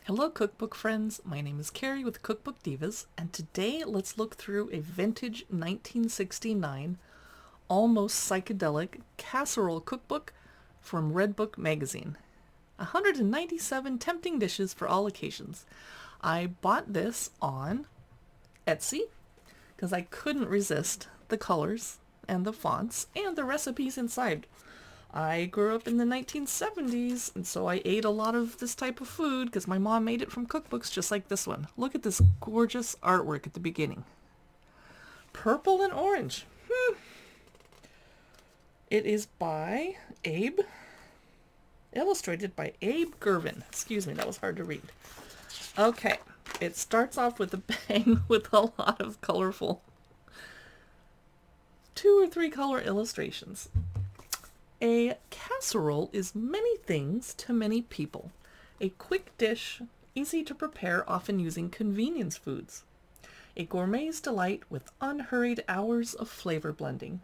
Hello cookbook friends, my name is Carrie with Cookbook Divas, and today let's look through a vintage 1969 almost psychedelic casserole cookbook from Redbook magazine. 197 tempting dishes for all occasions. I bought this on Etsy because I couldn't resist the colors and the fonts and the recipes inside. I grew up in the 1970s, and so I ate a lot of this type of food because my mom made it from cookbooks just like this one. Look at this gorgeous artwork at the beginning. Purple and orange. It is by Abe, illustrated by Abe Gervin. Excuse me, that was hard to read. Okay, it starts off with a bang with a lot of colorful 2 or 3 color illustrations. A casserole is many things to many people. A quick dish, easy to prepare, often using convenience foods. A gourmet's delight with unhurried hours of flavor blending.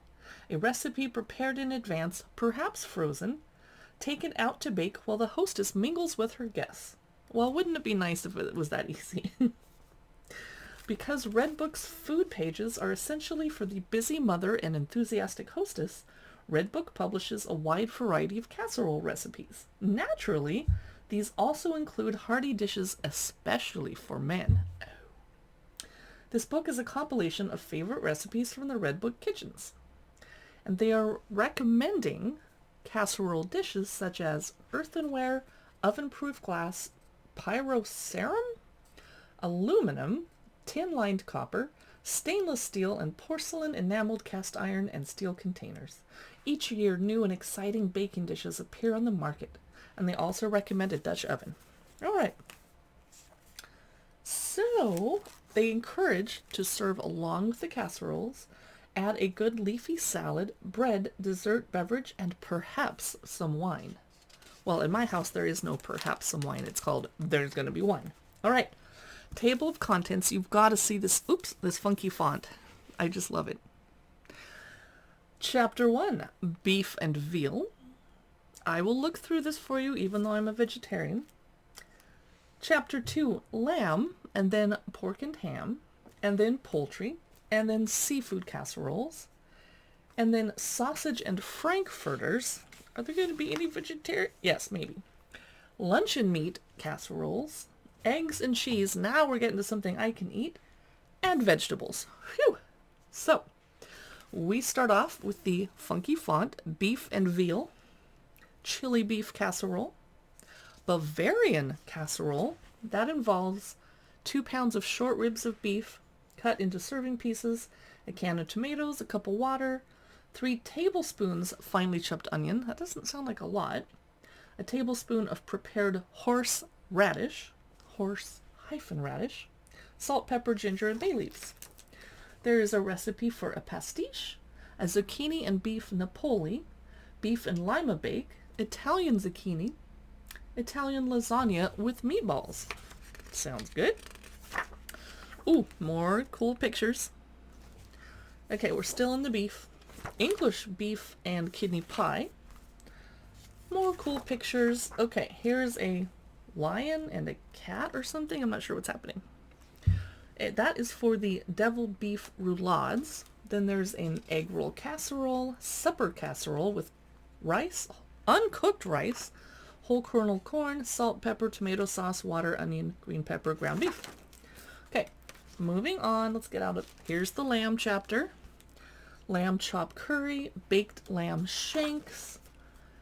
A recipe prepared in advance, perhaps frozen, taken out to bake while the hostess mingles with her guests. Well, wouldn't it be nice if it was that easy? Because Redbook's food pages are essentially for the busy mother and enthusiastic hostess, Redbook publishes a wide variety of casserole recipes. Naturally, these also include hearty dishes especially for men. This book is a compilation of favorite recipes from the Redbook kitchens, and they are recommending casserole dishes such as earthenware, oven-proof glass, pyroceram, aluminum, tin-lined copper, stainless steel, and porcelain, enameled cast iron, and steel containers. Each year, new and exciting baking dishes appear on the market, and they also recommend a Dutch oven. All right. So, they encourage to serve along with the casseroles, add a good leafy salad, bread, dessert, beverage, and perhaps some wine. Well, in my house, there is no perhaps some wine. It's called There's Gonna Be Wine. All right. Table of contents. You've got to see this. Oops, this funky font. I just love it. Chapter 1, Beef and Veal. I will look through this for you even though I'm a vegetarian. Chapter 2, Lamb, and then Pork and Ham, and then Poultry, and then Seafood Casseroles, and then Sausage and Frankfurters. Are there going to be any vegetarian? Yes, maybe. Luncheon Meat Casseroles, eggs and cheese. Now we're getting to something I can eat, and vegetables. Phew. So, we start off with the funky font, Beef and Veal, Chili Beef Casserole, Bavarian Casserole. That involves 2 pounds of short ribs of beef cut into serving pieces, a can of tomatoes, a cup of water, 3 tablespoons finely chopped onion. That doesn't sound like a lot. A tablespoon of prepared horse radish, salt, pepper, ginger, and bay leaves. There is a recipe for a pastiche, a zucchini and beef napoli, beef and lima bake, Italian zucchini, Italian lasagna with meatballs. Sounds good. Ooh, more cool pictures. Okay, we're still in the beef. English beef and kidney pie. More cool pictures. Okay, here's a lion and a cat or something. I'm not sure what's happening. That is for the devil beef roulades. Then there's an egg roll casserole, supper casserole with rice, uncooked rice, whole kernel corn, salt, pepper, tomato sauce, water, onion, green pepper, ground beef. Okay, moving on. Let's get out of... Here's the lamb chapter. Lamb chop curry, baked lamb shanks,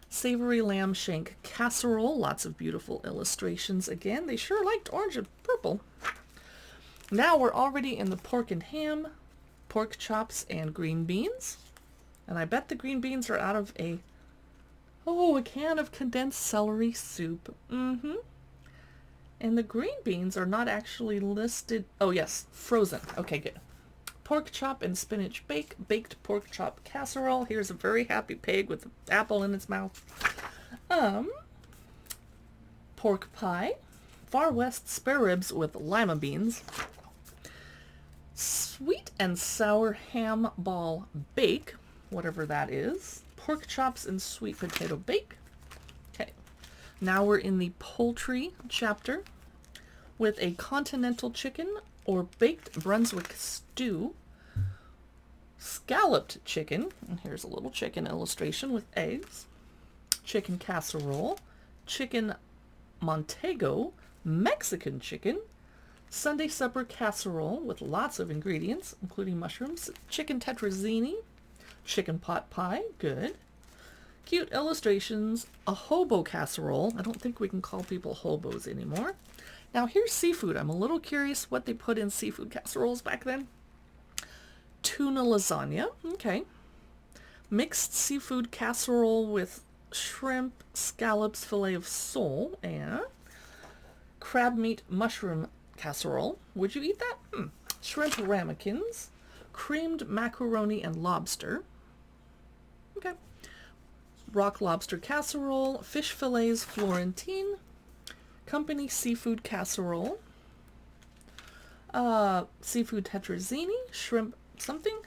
savory lamb shank casserole. Lots of beautiful illustrations. Again, they sure liked orange and purple. Now we're already in the pork and ham, pork chops and green beans. And I bet the green beans are out of a can of condensed celery soup. And the green beans are not actually listed. Oh yes, frozen. Okay, good. Pork chop and spinach bake, baked pork chop casserole. Here's a very happy pig with an apple in its mouth. Pork pie, Far West spare ribs with lima beans, sweet and sour ham ball bake, whatever that is, pork chops and sweet potato bake. Okay, now we're in the poultry chapter. with a continental chicken or baked Brunswick stew, scalloped chicken, and here's a little chicken illustration with eggs, chicken casserole, chicken Montego, Mexican chicken, Sunday supper casserole with lots of ingredients, including mushrooms, chicken tetrazzini, chicken pot pie, good, cute illustrations, a hobo casserole. I don't think we can call people hobos anymore. Now here's seafood. I'm a little curious what they put in seafood casseroles back then. Tuna lasagna, okay. Mixed seafood casserole with shrimp, scallops, fillet of sole, and crab meat mushroom casserole. Would you eat that? Shrimp ramekins, creamed macaroni and lobster. Okay. Rock lobster casserole, fish fillets Florentine, company seafood casserole, seafood tetrazzini, shrimp something,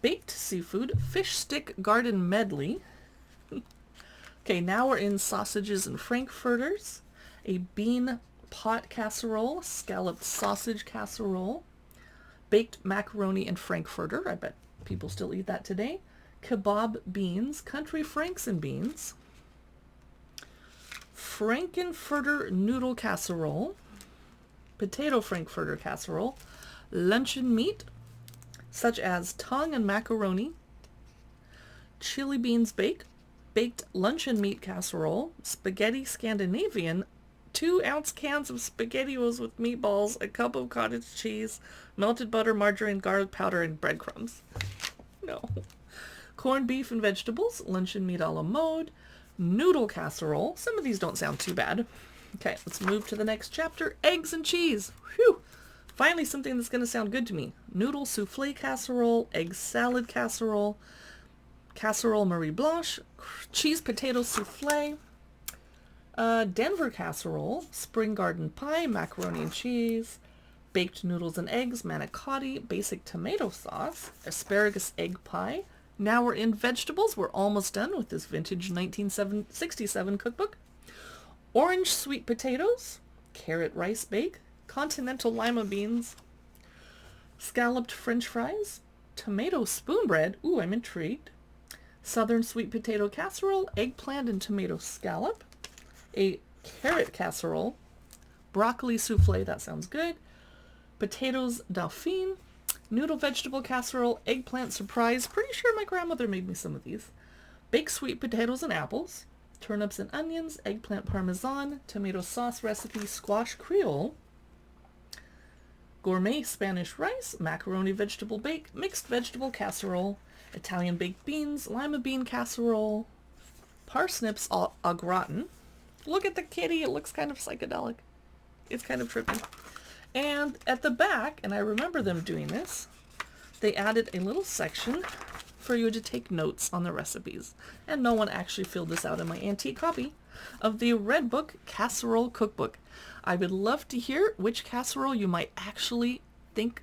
baked seafood, fish stick garden medley. Okay, now we're in sausages and Frankfurters, a bean pot casserole, scalloped sausage casserole, baked macaroni and Frankfurter. I bet people still eat that today. Kebab beans, country franks and beans, Frankfurter noodle casserole, potato Frankfurter casserole, luncheon meat, such as tongue and macaroni, chili beans baked luncheon meat casserole, spaghetti Scandinavian, 2-ounce cans of SpaghettiOs with meatballs, a cup of cottage cheese, melted butter, margarine, garlic powder, and breadcrumbs. No. Corned beef and vegetables, luncheon meat a la mode, noodle casserole. Some of these don't sound too bad. Okay, let's move to the next chapter. Eggs and cheese. Whew. Finally something that's going to sound good to me. Noodle souffle casserole, egg salad casserole, casserole Marie Blanche, cheese potato souffle, Denver casserole, spring garden pie, macaroni and cheese, baked noodles and eggs, manicotti, basic tomato sauce, asparagus egg pie. Now we're in vegetables. We're almost done with this vintage 1967 cookbook. Orange sweet potatoes, carrot rice bake, continental lima beans, scalloped french fries, tomato spoon bread. Ooh, I'm intrigued. Southern sweet potato casserole, eggplant and tomato scallop, a carrot casserole, broccoli souffle, that sounds good, potatoes dauphine, noodle vegetable casserole, eggplant surprise. Pretty sure my grandmother made me some of these. Baked sweet potatoes and apples, turnips and onions, eggplant parmesan, tomato sauce recipe, squash creole, gourmet Spanish rice, macaroni vegetable bake, mixed vegetable casserole, Italian baked beans, lima bean casserole, parsnips au gratin. Look at the kitty, it looks kind of psychedelic. It's kind of trippy. And at the back, and I remember them doing this, they added a little section for you to take notes on the recipes. And no one actually filled this out in my antique copy of the Redbook Casserole Cookbook. I would love to hear which casserole you might actually think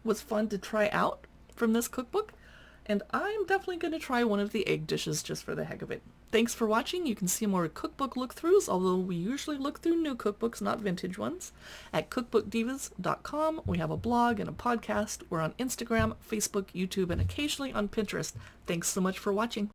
was fun to try out from this cookbook. And I'm definitely going to try one of the egg dishes just for the heck of it. Thanks for watching. You can see more cookbook look-throughs, although we usually look through new cookbooks, not vintage ones, at cookbookdivas.com. We have a blog and a podcast. We're on Instagram, Facebook, YouTube, and occasionally on Pinterest. Thanks so much for watching.